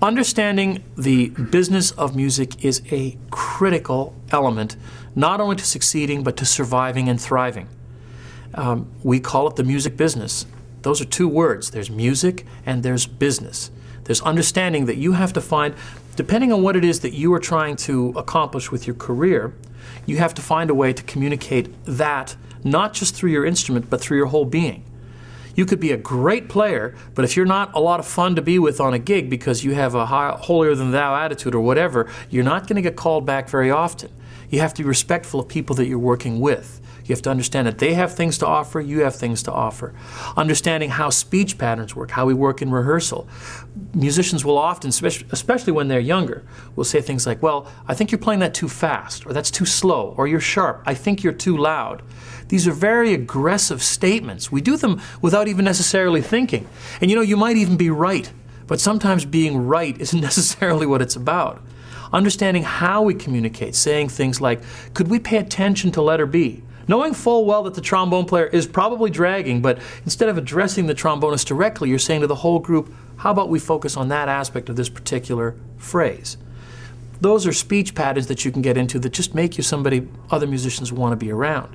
Understanding the business of music is a critical element, not only to succeeding, but to surviving and thriving. We call it the music business. Those are two words. There's music and there's business. There's understanding that you have to find, depending on what it is that you are trying to accomplish with your career, you have to find a way to communicate that, not just through your instrument, but through your whole being. You could be a great player, but if you're not a lot of fun to be with on a gig because you have a holier-than-thou attitude or whatever, you're not going to get called back very often. You have to be respectful of people that you're working with. You have to understand that they have things to offer, you have things to offer. Understanding how speech patterns work, how we work in rehearsal. Musicians will often, especially when they're younger, will say things like, well, I think you're playing that too fast, or that's too slow, or you're sharp, I think you're too loud. These are very aggressive statements. We do them without even necessarily thinking. And you know, you might even be right, but sometimes being right isn't necessarily what it's about. Understanding how we communicate, saying things like, could we pay attention to letter B? Knowing full well that the trombone player is probably dragging, but instead of addressing the trombonist directly, you're saying to the whole group, how about we focus on that aspect of this particular phrase? Those are speech patterns that you can get into that just make you somebody other musicians want to be around.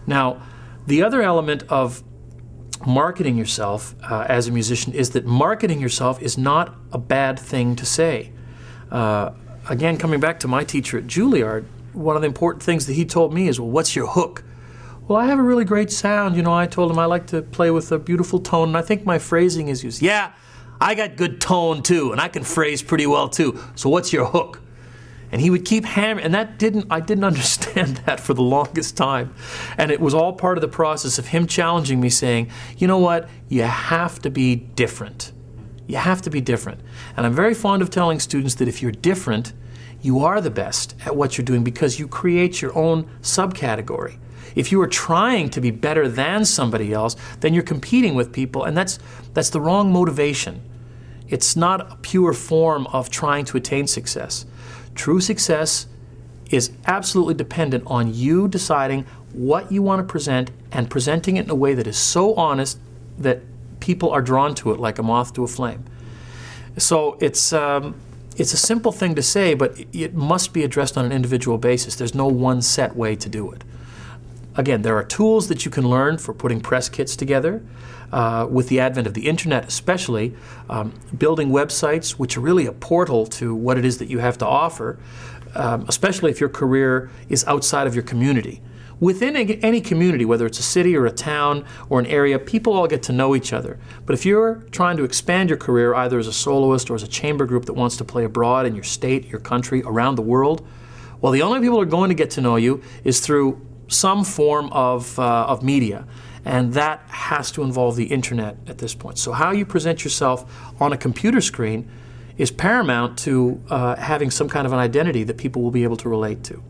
Now, the other element of marketing yourself as a musician is that marketing yourself is not a bad thing to say. Again, coming back to my teacher at Juilliard, one of the important things that he told me is, well, what's your hook? Well, I have a really great sound. You know, I told him I like to play with a beautiful tone, and I think my phrasing is used. Yeah, I got good tone too, and I can phrase pretty well too. So what's your hook? And he would keep hammering, and I didn't understand that for the longest time. And it was all part of the process of him challenging me, saying, you know what, you have to be different. You have to be different. And I'm very fond of telling students that if you're different, you are the best at what you're doing because you create your own subcategory. If you are trying to be better than somebody else, then you're competing with people, and that's the wrong motivation. It's not a pure form of trying to attain success. True success is absolutely dependent on you deciding what you want to present and presenting it in a way that is so honest that people are drawn to it like a moth to a flame. So it's a simple thing to say, but it must be addressed on an individual basis. There's no one set way to do it. Again, there are tools that you can learn for putting press kits together. With the advent of the internet especially, building websites, which are really a portal to what it is that you have to offer, especially if your career is outside of your community. Within any community, whether it's a city or a town or an area, people all get to know each other. But if you're trying to expand your career either as a soloist or as a chamber group that wants to play abroad in your state, your country, around the world, well, the only people who are going to get to know you is through some form of media. And that has to involve the internet at this point. So how you present yourself on a computer screen is paramount to having some kind of an identity that people will be able to relate to.